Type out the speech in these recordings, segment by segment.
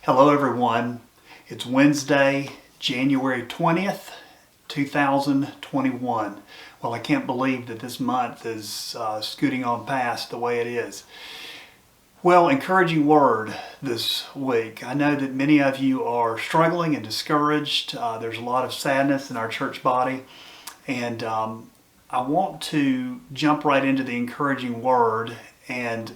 Hello everyone. It's Wednesday, January 20th, 2021. Well, I can't believe that this month is scooting on past the way it is. Well, encouraging word this week. I know that many of you are struggling and discouraged. There's a lot of sadness in our church body, and I want to jump right into the encouraging word, and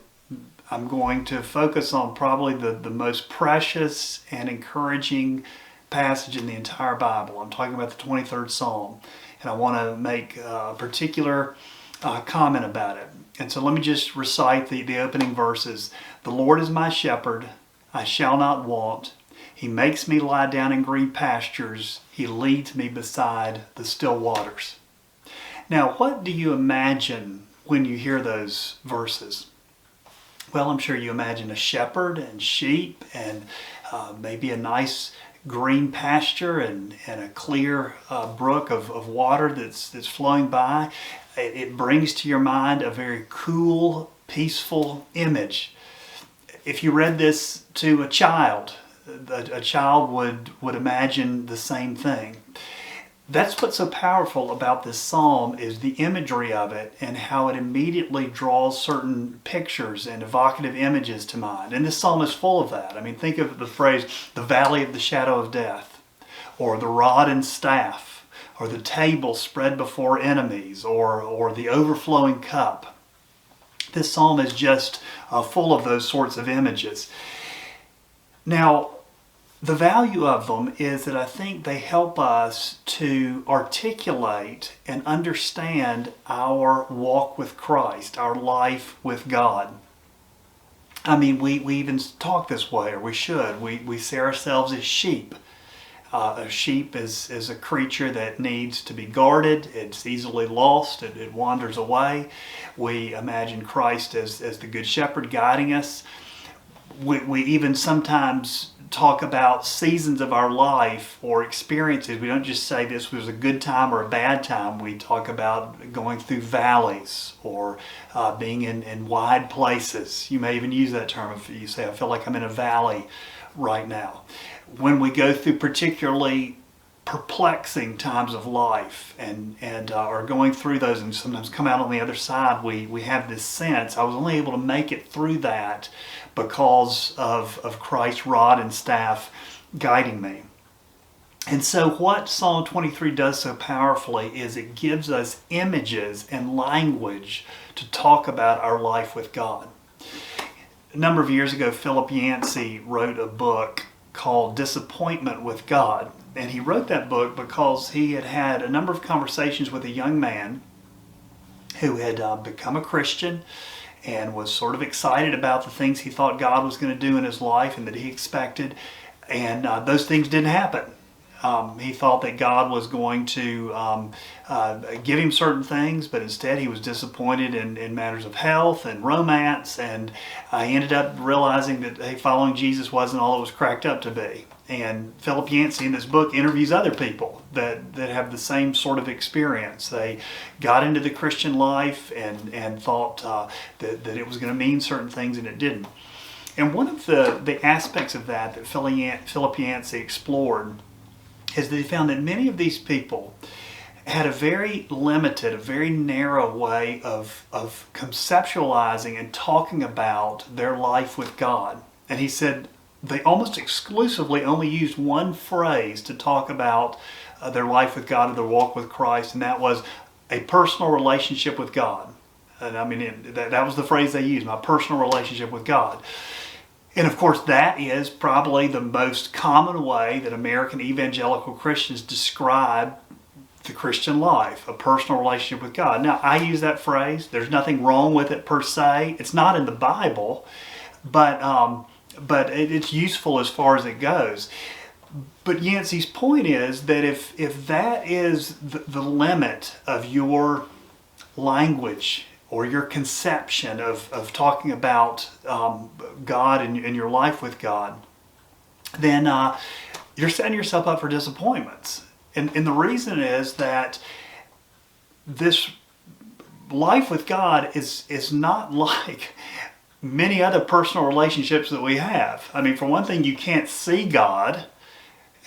I'm going to focus on probably the most precious and encouraging passage in the entire Bible. I'm talking about the 23rd Psalm, and I want to make a particular comment about it. And so let me just recite the opening verses. The Lord is my shepherd, I shall not want. He makes me lie down in green pastures. He leads me beside the still waters. Now, what do you imagine when you hear those verses? Well, I'm sure you imagine a shepherd and sheep and maybe a nice green pasture and a clear brook of water that's flowing by. It brings to your mind a very cool, peaceful image. If you read this to a child would imagine the same thing. That's what's so powerful about this psalm is the imagery of it and how it immediately draws certain pictures and evocative images to mind. And this psalm is full of that. I mean, think of the phrase, the valley of the shadow of death, or the rod and staff, or the table spread before enemies, or the overflowing cup. This psalm is just full of those sorts of images. Now, the value of them is that I think they help us to articulate and understand our walk with Christ, our life with God. I mean, we even talk this way, or we should. We say ourselves as sheep. A sheep is a creature that needs to be guarded. It's easily lost. It wanders away. We imagine Christ as the good shepherd guiding us. We even sometimes talk about seasons of our life or experiences. We don't just say this was a good time or a bad time. We talk about going through valleys or being in wide places. You may even use that term if you say, I feel like I'm in a valley right now. When we go through particularly perplexing times of life and are going through those and sometimes come out on the other side, we have this sense, I was only able to make it through that because of Christ's rod and staff guiding me. And so what Psalm 23 does so powerfully is it gives us images and language to talk about our life with God. A number of years ago, Philip Yancey wrote a book called Disappointment with God. And he wrote that book because he had had a number of conversations with a young man who had become a Christian and was sort of excited about the things he thought God was going to do in his life and that he expected. And those things didn't happen. He thought that God was going to give him certain things, but instead he was disappointed in matters of health and romance, and he ended up realizing that following Jesus wasn't all it was cracked up to be. And Philip Yancey in this book interviews other people that have the same sort of experience. They got into the Christian life and thought that it was going to mean certain things, and it didn't. And one of the aspects of that Philip Yancey explored is that he found that many of these people had a very limited, a very narrow way of conceptualizing and talking about their life with God. And he said they almost exclusively only used one phrase to talk about their life with God or their walk with Christ, and that was a personal relationship with God. And I mean, that was the phrase they used, my personal relationship with God. And of course, that is probably the most common way that American evangelical Christians describe the Christian life, a personal relationship with God. Now, I use that phrase. There's nothing wrong with it per se. It's not in the Bible, but it's useful as far as it goes. But Yancey's point is that if that is the limit of your language or your conception of talking about God and your life with God, then you're setting yourself up for disappointments. And the reason is that this life with God is not like many other personal relationships that we have. I mean, for one thing, you can't see God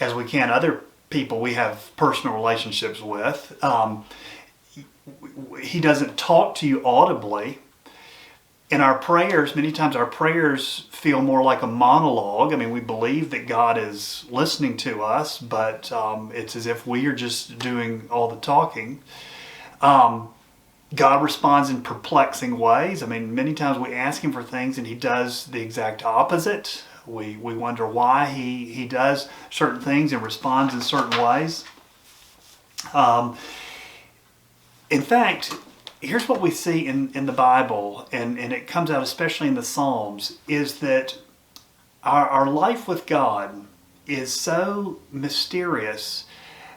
as we can other people we have personal relationships with. He doesn't talk to you audibly. In our prayers, many times our prayers feel more like a monologue. I mean, we believe that God is listening to us, but it's as if we are just doing all the talking. God responds in perplexing ways. I mean, many times we ask Him for things and He does the exact opposite. We wonder why He does certain things and responds in certain ways. In fact, here's what we see in the Bible, and it comes out especially in the Psalms, is that our life with God is so mysterious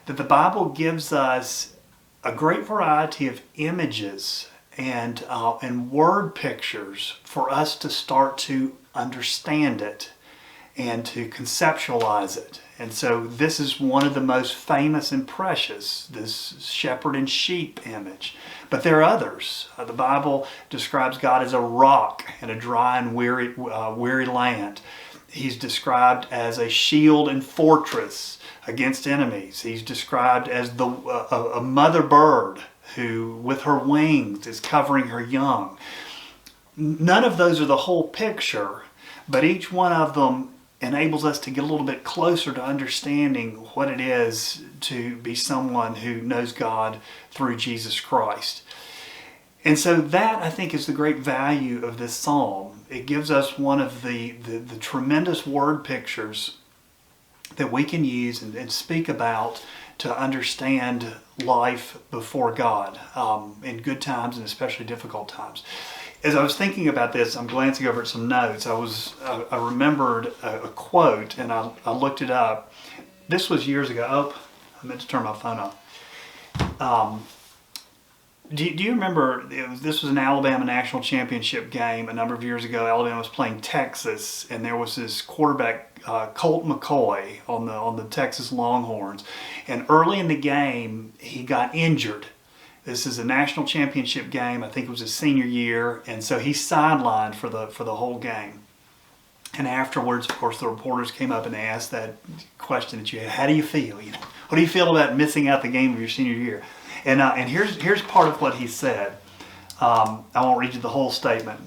that the Bible gives us a great variety of images and word pictures for us to start to understand it and to conceptualize it. And so this is one of the most famous and precious, this shepherd and sheep image. But there are others. The Bible describes God as a rock in a dry and weary land. He's described as a shield and fortress against enemies. He's described as a mother bird who, with her wings, is covering her young. None of those are the whole picture, but each one of them enables us to get a little bit closer to understanding what it is to be someone who knows God through Jesus Christ. And so that, I think, is the great value of this psalm. It gives us one of the tremendous word pictures that we can use and speak about to understand life before God in good times and especially difficult times. As I was thinking about this, I'm glancing over at some notes. I remembered a quote, and I looked it up. This was years ago. Oh, I meant to turn my phone off. Do you remember, this was an Alabama national championship game a number of years ago. Alabama was playing Texas, and there was this quarterback, Colt McCoy, on the Texas Longhorns. And early in the game, he got injured. This is a national championship game. I think it was his senior year, and so he's sidelined for the whole game. And afterwards, of course, the reporters came up and asked that question that you had: how do you feel? What do you feel about missing out the game of your senior year? And here's part of what he said. I won't read you the whole statement,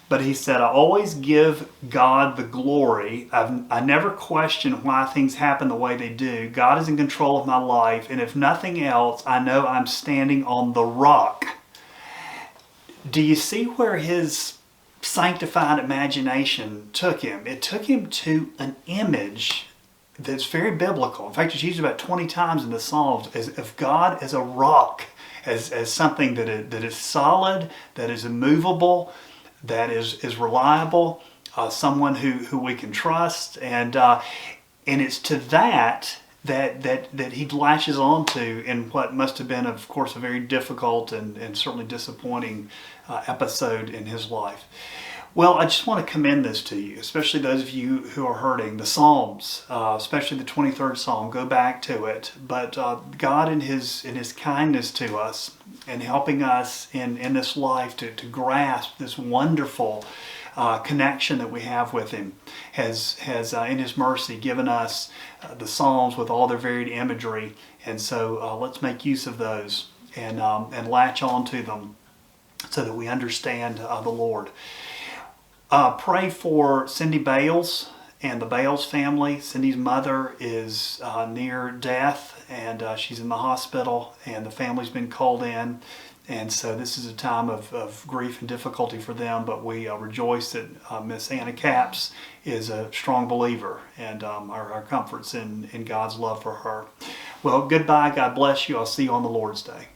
but he said, "I always give God the glory. I never question why things happen the way they do. God is in control of my life, and if nothing else, I know I'm standing on the rock." Do you see where his sanctified imagination took him? It took him to an image that's very biblical. In fact, it's used about 20 times in the Psalms as of God as a rock, as something that is solid, that is immovable, that is reliable, someone who we can trust, and it's to that he latches onto in what must have been, of course, a very difficult and certainly disappointing episode in his life. Well, I just want to commend this to you, especially those of you who are hurting. The Psalms, especially the 23rd Psalm, go back to it. But God in His kindness to us and helping us in this life to grasp this wonderful connection that we have with Him has in His mercy given us the Psalms with all their varied imagery. And so let's make use of those and latch on to them so that we understand the Lord. Pray for Cindy Bales and the Bales family. Cindy's mother is near death, and she's in the hospital, and the family's been called in. And so this is a time of grief and difficulty for them, but we rejoice that Miss Anna Capps is a strong believer, and our comfort's in God's love for her. Well, goodbye. God bless you. I'll see you on the Lord's Day.